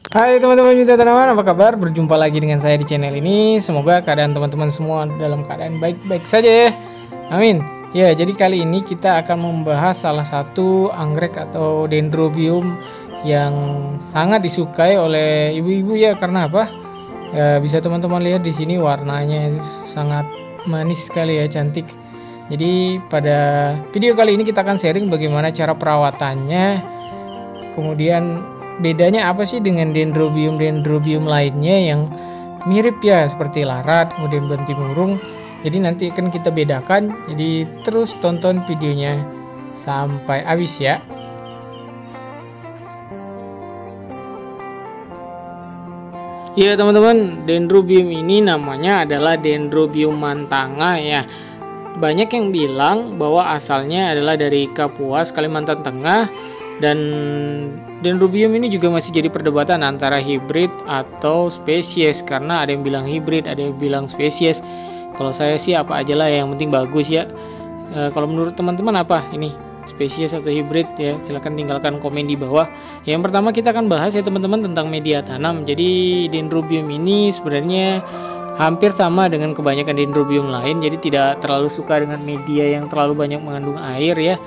Hai teman-teman Juta Tanaman, apa kabar? Berjumpa lagi dengan saya di channel ini. Semoga keadaan teman-teman semua dalam keadaan baik-baik saja ya. Amin. Ya, jadi kali ini kita akan membahas salah satu anggrek atau dendrobium yang sangat disukai oleh ibu-ibu ya. Karena apa? Ya, bisa teman-teman lihat di sini warnanya sangat manis sekali ya, cantik. Jadi pada video kali ini kita akan sharing bagaimana cara perawatannya. Kemudian bedanya apa sih dengan dendrobium lainnya yang mirip ya, seperti larat, kemudian bentimurung. Jadi nanti akan kita bedakan. Jadi terus tonton videonya sampai habis ya. Ya teman-teman, dendrobium ini namanya adalah Dendrobium mantanga ya. Banyak yang bilang bahwa asalnya adalah dari Kapuas, Kalimantan Tengah. Dan dendrobium ini juga masih jadi perdebatan antara hibrid atau spesies, karena ada yang bilang hibrid, ada yang bilang spesies. Kalau saya sih apa aja lah, yang penting bagus ya. Kalau menurut teman-teman apa ini, spesies atau hibrid ya? Silahkan tinggalkan komen di bawah. Yang pertama kita akan bahas ya teman-teman tentang media tanam. Jadi dendrobium ini sebenarnya hampir sama dengan kebanyakan dendrobium lain, jadi tidak terlalu suka dengan media yang terlalu banyak mengandung air ya.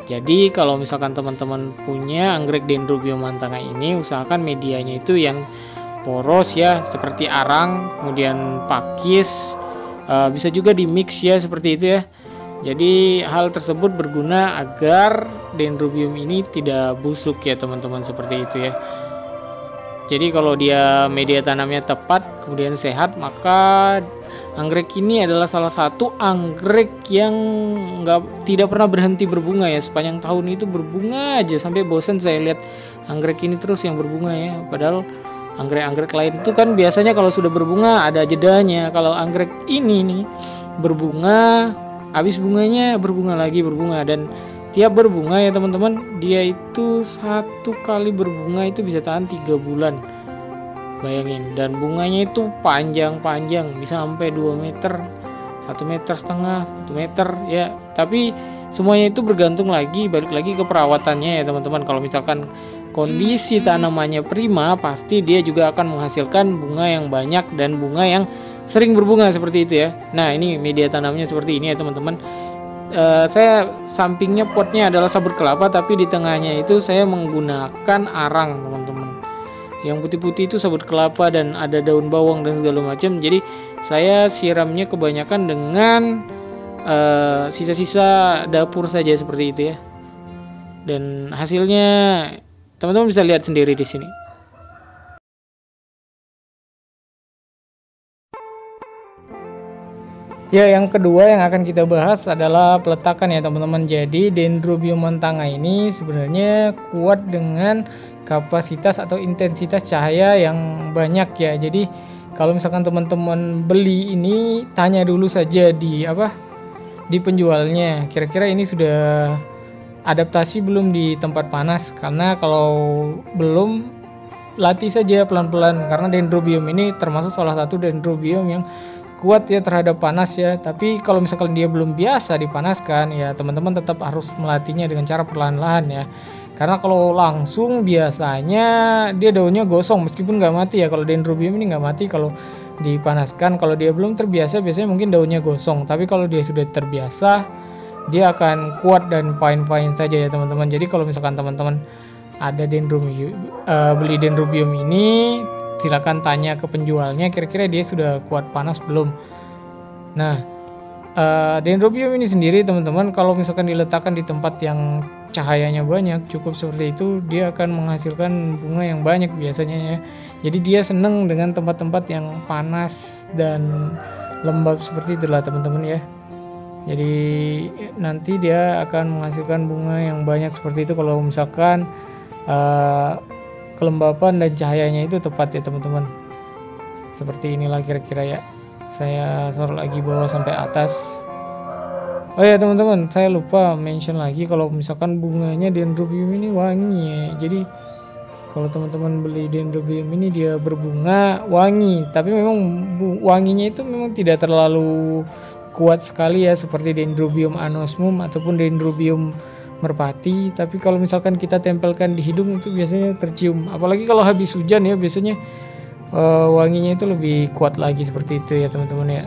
Jadi kalau misalkan teman-teman punya anggrek dendrobium mantanga ini, usahakan medianya itu yang poros ya, seperti arang, kemudian pakis, bisa juga di mix ya, seperti itu ya. Jadi hal tersebut berguna agar dendrobium ini tidak busuk ya teman-teman, seperti itu ya. Jadi kalau dia media tanamnya tepat, kemudian sehat, maka anggrek ini adalah salah satu anggrek yang tidak pernah berhenti berbunga ya. Sepanjang tahun itu berbunga aja sampai bosan saya lihat anggrek ini terus yang berbunga ya. Padahal anggrek-anggrek lain itu kan biasanya kalau sudah berbunga ada jedanya. Kalau anggrek ini nih berbunga, habis bunganya berbunga lagi, berbunga, dan tiap berbunga ya teman-teman, dia itu satu kali berbunga itu bisa tahan 3 bulan. Bayangin, dan bunganya itu panjang-panjang, bisa sampai 2 meter, 1,5 meter, 1 meter ya. Tapi semuanya itu bergantung lagi, balik lagi ke perawatannya ya teman-teman. Kalau misalkan kondisi tanamannya prima, pasti dia juga akan menghasilkan bunga yang banyak dan bunga yang sering berbunga seperti itu ya. Nah ini media tanamnya seperti ini ya teman-teman. Saya sampingnya potnya adalah sabut kelapa, tapi di tengahnya itu saya menggunakan arang teman-teman. Yang putih-putih itu sabut kelapa dan ada daun bawang dan segala macam. Jadi saya siramnya kebanyakan dengan sisa-sisa dapur saja seperti itu ya. Dan hasilnya teman-teman bisa lihat sendiri di sini. Ya, yang kedua yang akan kita bahas adalah peletakan ya teman-teman. Jadi dendrobium mantanga ini sebenarnya kuat dengan kapasitas atau intensitas cahaya yang banyak ya. Jadi kalau misalkan teman-teman beli ini, tanya dulu saja di penjualnya, kira-kira ini sudah adaptasi belum di tempat panas. Karena kalau belum, latih saja pelan-pelan, karena dendrobium ini termasuk salah satu dendrobium yang kuat ya terhadap panas ya. Tapi kalau misalkan dia belum biasa dipanaskan ya, teman-teman tetap harus melatihnya dengan cara perlahan-lahan ya. Karena kalau langsung biasanya dia daunnya gosong meskipun nggak mati ya. Kalau dendrobium ini nggak mati kalau dipanaskan. Kalau dia belum terbiasa biasanya mungkin daunnya gosong. Tapi kalau dia sudah terbiasa, dia akan kuat dan fine-fine saja ya teman-teman. Jadi kalau misalkan teman-teman ada beli dendrobium ini, silakan tanya ke penjualnya kira-kira dia sudah kuat panas belum. Nah, dendrobium ini sendiri teman-teman, kalau misalkan diletakkan di tempat yang cahayanya banyak, cukup seperti itu, dia akan menghasilkan bunga yang banyak biasanya ya. Jadi dia senang dengan tempat-tempat yang panas dan lembab seperti itulah teman-teman ya. Jadi nanti dia akan menghasilkan bunga yang banyak seperti itu kalau misalkan kelembapan dan cahayanya itu tepat ya teman-teman. Seperti inilah kira-kira ya. Saya sorot lagi bawah sampai atas. Oh ya teman-teman, saya lupa mention lagi kalau misalkan bunganya dendrobium ini wangi ya. Jadi kalau teman-teman beli dendrobium ini, dia berbunga wangi, tapi memang wanginya itu memang tidak terlalu kuat sekali ya, seperti dendrobium anosmum ataupun dendrobium merpati, tapi kalau misalkan kita tempelkan di hidung itu biasanya tercium. Apalagi kalau habis hujan ya, biasanya wanginya itu lebih kuat lagi, seperti itu ya teman-teman ya.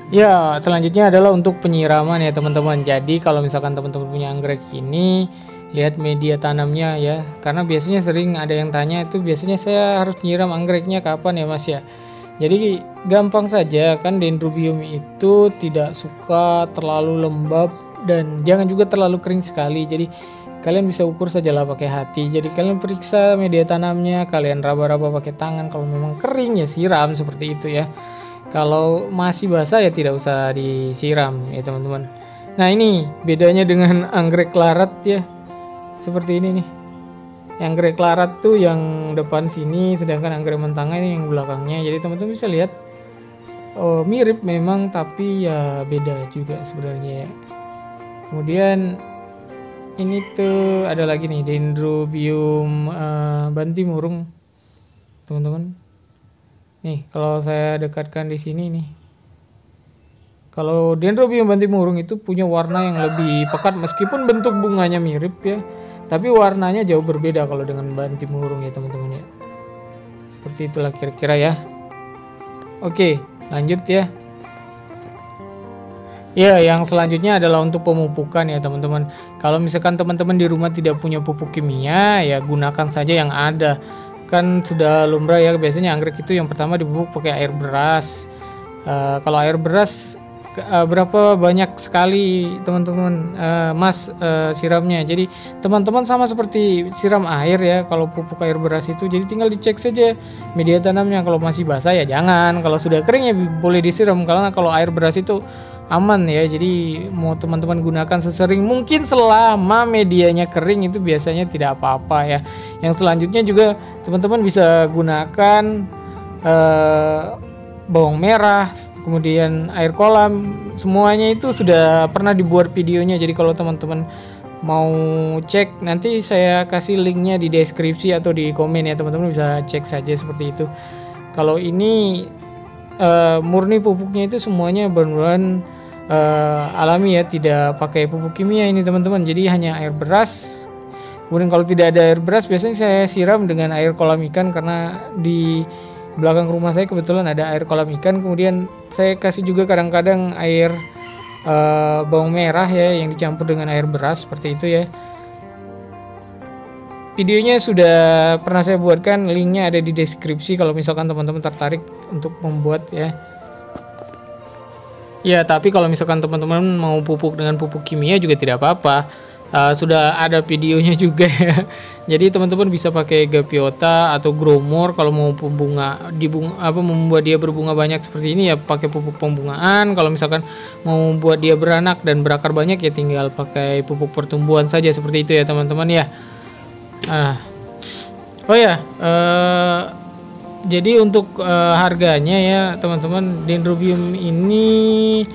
Ya, selanjutnya adalah untuk penyiraman ya teman-teman. Jadi kalau misalkan teman-teman punya anggrek ini, lihat media tanamnya ya. Karena biasanya sering ada yang tanya itu, biasanya saya harus nyiram anggreknya kapan ya Mas ya. Jadi gampang saja, kan Dendrobium itu tidak suka terlalu lembab dan jangan juga terlalu kering sekali. Jadi kalian bisa ukur sajalah pakai hati. Jadi kalian periksa media tanamnya, kalian raba-raba pakai tangan. Kalau memang kering ya siram, seperti itu ya. Kalau masih basah ya tidak usah disiram ya teman-teman. Nah ini bedanya dengan anggrek larat ya, seperti ini nih. Anggrek larat tuh yang depan sini, sedangkan anggrek mentanga ini yang belakangnya. Jadi teman-teman bisa lihat mirip memang, tapi ya beda juga sebenarnya ya. Kemudian ini tuh ada lagi nih Dendrobium bantimurung teman-teman. Nih kalau saya dekatkan di sini nih, kalau Dendrobium bantimurung itu punya warna yang lebih pekat, meskipun bentuk bunganya mirip ya, tapi warnanya jauh berbeda kalau dengan bantimurung ya teman-teman ya. Seperti itulah kira-kira ya. Oke, lanjut ya. Ya, yang selanjutnya adalah untuk pemupukan ya teman-teman. Kalau misalkan teman-teman di rumah tidak punya pupuk kimia, ya gunakan saja yang ada. Kan sudah lumrah ya, biasanya anggrek itu yang pertama dipupuk pakai air beras. Kalau air beras berapa banyak sekali teman-teman Mas siramnya. Jadi teman-teman sama seperti siram air ya kalau pupuk air beras itu. Jadi tinggal dicek saja media tanamnya, kalau masih basah ya jangan, kalau sudah kering ya boleh disiram, karena kalau air beras itu aman ya. Jadi mau teman-teman gunakan sesering mungkin selama medianya kering, itu biasanya tidak apa-apa ya. Yang selanjutnya juga teman-teman bisa gunakan bawang merah, kemudian air kolam, semuanya itu sudah pernah dibuat videonya. Jadi kalau teman-teman mau cek, nanti saya kasih linknya di deskripsi atau di komen ya, teman-teman bisa cek saja seperti itu. Kalau ini murni pupuknya itu semuanya bahan-bahan alami ya, tidak pakai pupuk kimia ini teman-teman. Jadi hanya air beras. Kemudian kalau tidak ada air beras, biasanya saya siram dengan air kolam ikan, karena di belakang rumah saya kebetulan ada air kolam ikan. Kemudian saya kasih juga kadang-kadang air bawang merah ya yang dicampur dengan air beras, seperti itu ya. Videonya sudah pernah saya buatkan, linknya ada di deskripsi kalau misalkan teman-teman tertarik untuk membuat ya. Ya, tapi kalau misalkan teman-teman mau pupuk dengan pupuk kimia juga tidak apa-apa. Sudah ada videonya juga ya. Jadi teman-teman bisa pakai Gaviota atau Growmore kalau mau membuat dia berbunga banyak seperti ini ya, pakai pupuk pembungaan. Kalau misalkan mau membuat dia beranak dan berakar banyak ya tinggal pakai pupuk pertumbuhan saja, seperti itu ya teman-teman ya. Jadi untuk harganya ya teman-teman, Dendrobium ini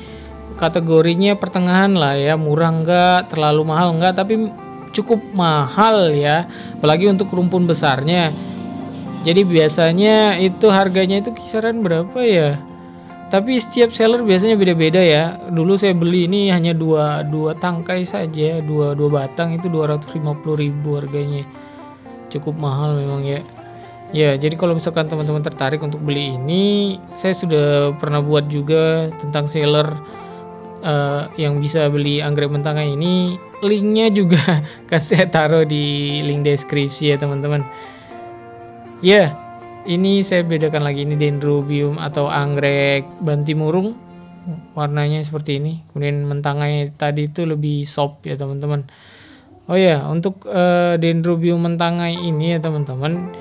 kategorinya pertengahan lah ya, murah enggak, terlalu mahal enggak, tapi cukup mahal ya, apalagi untuk rumpun besarnya. Jadi biasanya itu harganya itu kisaran berapa ya, tapi setiap seller biasanya beda-beda ya. Dulu saya beli ini hanya dua tangkai saja, dua batang itu 250.000 harganya, cukup mahal memang ya. Ya, jadi kalau misalkan teman-teman tertarik untuk beli ini, saya sudah pernah buat juga tentang seller yang bisa beli anggrek mentanga ini. Linknya juga saya taruh di link deskripsi ya teman-teman. Ya, ini saya bedakan lagi, ini Dendrobium atau anggrek bantimurung, warnanya seperti ini. Kemudian mentanganya tadi itu lebih soft ya teman-teman. Oh ya, untuk Dendrobium mentanga ini ya teman-teman,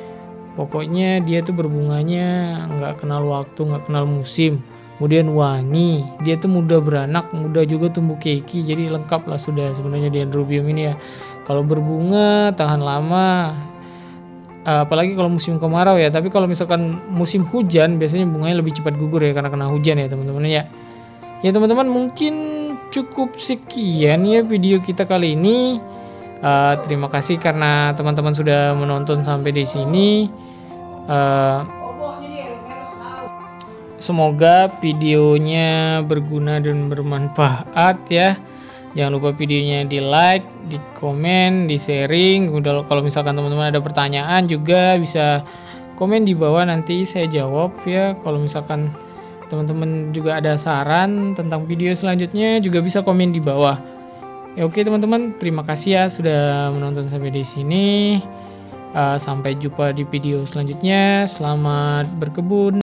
pokoknya dia tuh berbunganya nggak kenal waktu, nggak kenal musim. Kemudian wangi, dia tuh mudah beranak, mudah juga tumbuh keiki. Jadi lengkap lah sudah sebenarnya Dendrobium ini ya. Kalau berbunga tahan lama, apalagi kalau musim kemarau ya. Tapi kalau misalkan musim hujan, biasanya bunganya lebih cepat gugur ya, karena kena hujan ya teman-teman ya. Ya teman-teman, mungkin cukup sekian ya video kita kali ini. Terima kasih karena teman-teman sudah menonton sampai di sini. Semoga videonya berguna dan bermanfaat ya. Jangan lupa videonya di like, di komen, di sharing. Udah, kalau misalkan teman-teman ada pertanyaan juga bisa komen di bawah, nanti saya jawab ya. Kalau misalkan teman-teman juga ada saran tentang video selanjutnya juga bisa komen di bawah. Ya oke teman-teman, terima kasih ya sudah menonton sampai di sini. Sampai jumpa di video selanjutnya. Selamat berkebun.